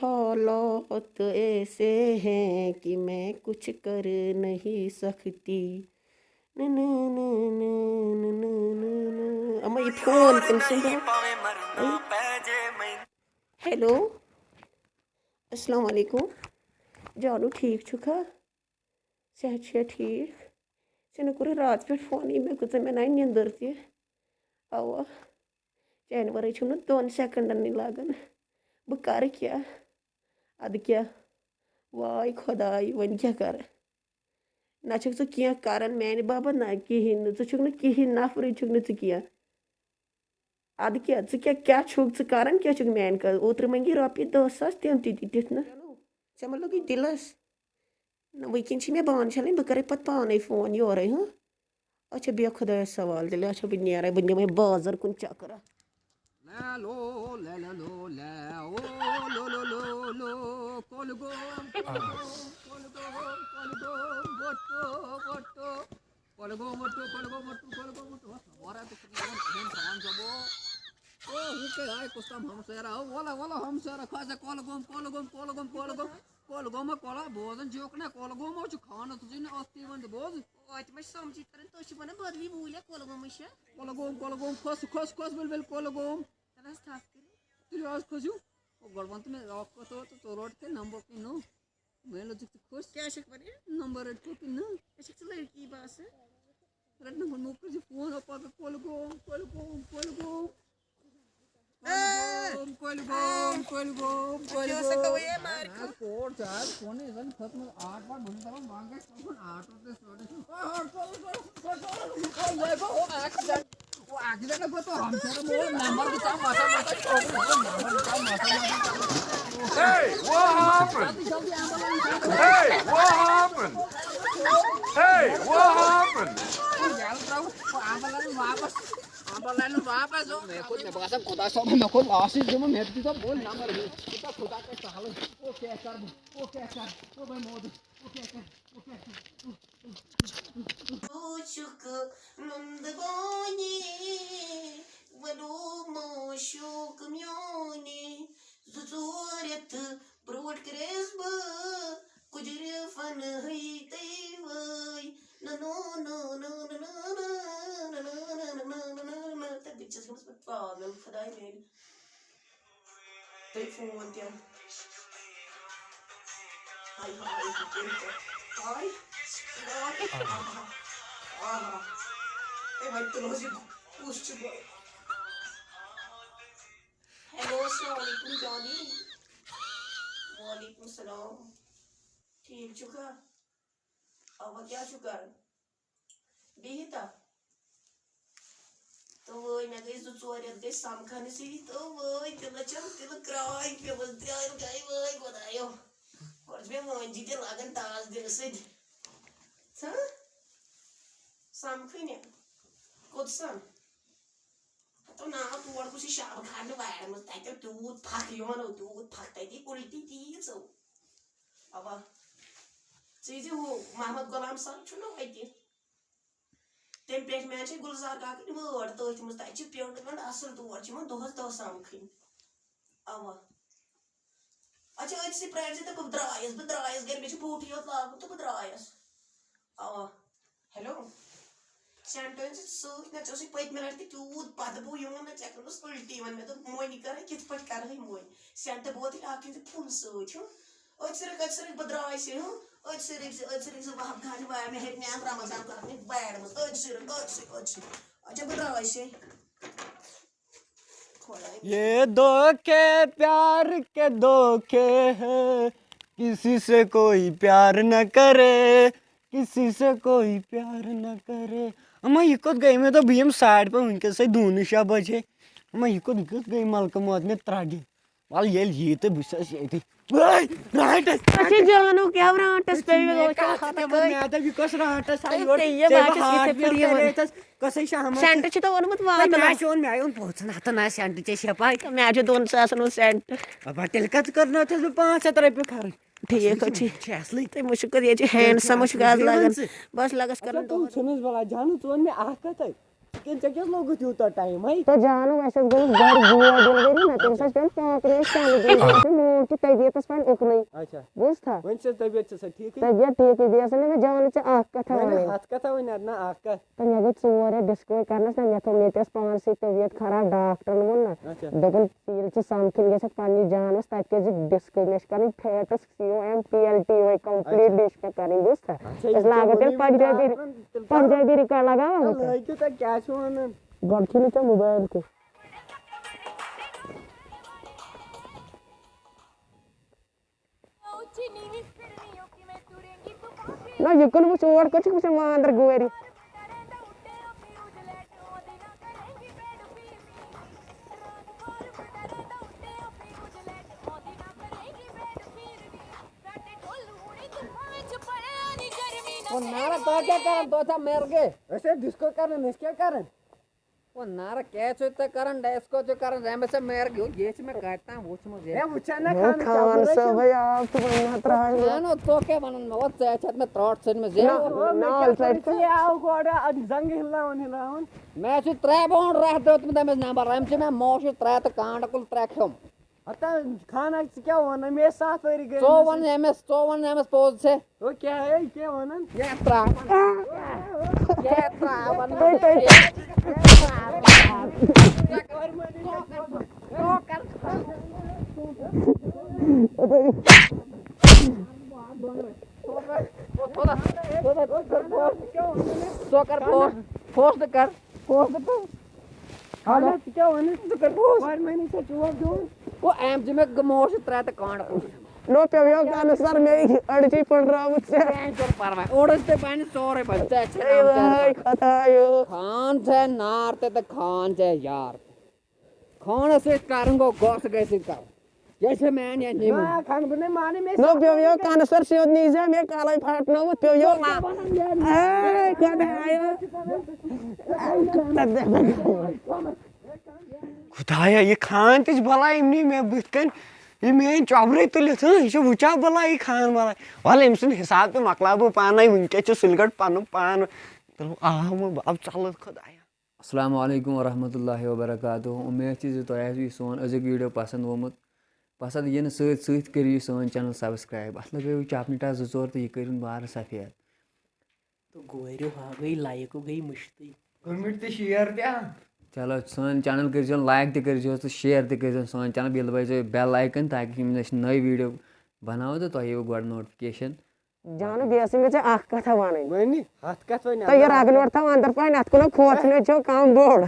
हालात ऐसे हैं कि मैं कुछ कर नहीं सकती। न न न न न न न अम्मा ये फोन कौन सुन रहा? हेलो अस्सलाम वालेकुम जानू ठीक छुखा सेहत छे ठीक से कोर रात पे फोन मे गुज मे ना निंदर तवा चैन वर 2 सेकंडन लागान बह कर क्या अद क्या वाय खुदाई वन क्या कर ना क्या कर मान बाबत ना कहें नु कहें नफर क्या अद क्या क्या कर क्या मान कर ओतर मंगी रोपये 10,000 तम दित ना ऐ मा लोग दिलस वनकन मे बान छलन बह कर पे पान फोन योर हाँ अच्छा बह खुदा सवाल दिल अच्छा बह नीर बह निम बाजार कुन चक्कर Kolgoma kola bozan jokna kolgoma chu khana tujin asti band boz आज मैं समझी तरह तो शिवना बदली बोले कोलगोम से kolgom khos bel kolgom तरह स्टाफ के tu आज खोजू ओ गड़बंत में रॉक को तो रोड के नंबर पे नो मैं लो जिक खोज क्या शक बने नंबर रेट को पिन ऐसे तो लड़की बात है रेट नंबर नो कर फोन ऊपर kolgom जो सको ये मार को कोड चार फोन इवन खत्म 8 बार बोलता हूं मांगे फोन 8 होते वो एक्सीडेंट को तो हम तेरा मोर नंबर की काम माता Hey, what happened? Hey, what happened? Hey, what happened? Ambalan वापस हो मैं खुद बगा सब खुदा सब मैं खुद आशीष जो मैं तो बोल नंबर है कितना खुदा के साल ओ क्या कर ओ भाई मोद ओ क्या कर शुक नंद गोनी वडो मोशुक म्योनी जुजोरत ब्रोड क्रेसब कुजरे फन है तैवई no that bitch is gonna problem खुदा मेरी तो फोन दिया हाय ए भाई तो रोज पूछ चुका हेलो अस्सलाम वालेकुम जानी वालेकुम सलाम ठीक चुका अब क्या चुका बिहिता तो वो मैं गई जो चोरियत गई सामखाने से तो वो तिल क्राई पे बस द्राय गई वो गोदायो और मैं वो जीते लागन ताज दिल से हाँ सामखाने कुछ तो ना तू और कुछ शाम खाने वाले मत ताकि तू फाकियों ना तू फाकता थी उल्टी तीस हो अब चीज़ हो मोहम्मद गुलाम साहब चुना वाइटी तम पे मे गुलजार काकन वोट तथ मज तक पेमेंट असल तौर दोहस 10 सामखन अवा अच्छा अति प्राइस तो बह द्रायस गर मे बूटी योत लागुन तो बह द्रायस अवा हेलो सेंटेंस सत पतमे लट तूत पत बो यून ना चे कर उल्टी वन मे दोप मोनी कर कित पे कर मोन सेंट बोत फुल सत बह द्रायस वहां खाने वाले में हेट में रमजान करने बैड मत अच्छा बह द्रायस ये धोखे प्यार के धोखे हैं किसी से कोई प्यार न करे किसी से कोई प्यार न करे अम्मा यह कत गई मैं तो बीम साइड पे वनकस 2 बजे अम्मा यह कत गई मलक मौत में त्रगे वाल ये तो बस ये राटस अच्छा जानू क्या राटस पे मैं तो विकस राटस ये बात है वीडियो कसै शाम सेंट छ तो वनमत वात मैं शोन मैं उन पोछन हत ना सेंट चे छपाई मैं 2 सास नो सेंट अब तेल कत करना थे 500 रुपये खर्च ठीक अच्छी असली ते मुश्किल ये हैंडसम गाज लगन बस लगस करन तो सुनस वाला जानू तो में आकत है कन चे क्या लोगुत यूता टाइम है तो जानो वैसे गोस घर जुआ डिलीवरी ना तम सच पेन पाकरे साल दिन मोर की तबीयत पेन उकनै अच्छा बुझ था वन से तबीयत से ठीक है तबीयत ठीक है दिया सने में जान च आख कथा मैंने हाथ कथा वन ना आख का तो ये गो चोरे डिस्को करनस ना तो मेतेस पान से तबीयत खराब डॉक्टर मोन ना अच्छा दगन सील च सामखिन गेस पानी जानस तक के डिस्को नेश करन फैटस सीओएम पीएलटी वे कंप्लीट डिश पे करें बुझ था इस लागत पंजाबी रिका लगावा होता है तो क्या छो वन गड़खिन च मोबाइल के ना ये कल वो चोर कुछ कुछ अंदर गोरी वो नारा तो क्या करन तो था मेर के ऐसे डिस्को करन इस क्या करन वो नारा कैच होता करन डेस्को जो करन रेम से मेर गयो गेच में काटता वो मुझे ए उचाना खान से भाई आप तो बना रहा है जानो तो क्या बनन वो छत में ट्रॉट से में जे नाल साइड से आओ गोड़ा जंग हिलावन मैं से त्रै बोंड रह दो तुम में नंबर रेम से मैं मोश त्रै तो कांड कुल त्रै खम अता खाना क्या होना मैं साथ वरी गए 51 एमएस पोज से वो क्या है क्या होना ये त्रा बन पोस्ट कर हां क्या होना तो कर और मैंने से जवाब दो वो एमजी में गमोश त्रै तो कांड लो पे यो गान सर मेरी अड़ची पड़ रहा मुझसे जो परवा ओड़ते पानी सोरे बच्चे अच्छे भाई कथा यो खान से नारते तो खान से यार खान से करूंगा गोस कैसे कर जैसे मैं नहीं हां खान बने माने में लो पे यो गान सर से नहीं जा मैं काला फाट ना वो पे यो ए कथा यो खुदाया ये खान तिज भला इमनी में बुथकन ये मैं चौबरे तुलित ये वुचा भला ये खान भला वाले इमसन हिसाब पे मकलाबो पाना वनके छ सुलगट पानो पान तो आम अब चल खुदाया अस्सलाम वालेकुम वरहमतुल्लाहि वबरकातुहू उम्मीद छ तो आयु सोन अजक वीडियो पसंद वोमुत पसंद ये सत करियो सोन चैनल सब्सक्राइब अत लगो चापनी टा जोर तो ये करिन बार सफेद तो गोरियो हाँ गई लायक गई मुश्ती कमेंट ते शेयर दिया चलो सोन चैनल कर लाइक तो कर तो शेयर तो कर सोन चैनल बेल बजो बेल आइकन ताकि नई वीडियो बनाओ तो ये गो नोटिफिकेशन जानो बेसी में आख कथा वाने वनी हाथ कथ वनी तो ये रागनोर था अंदर पाइन हाथ को खोचने जो काम बोर्ड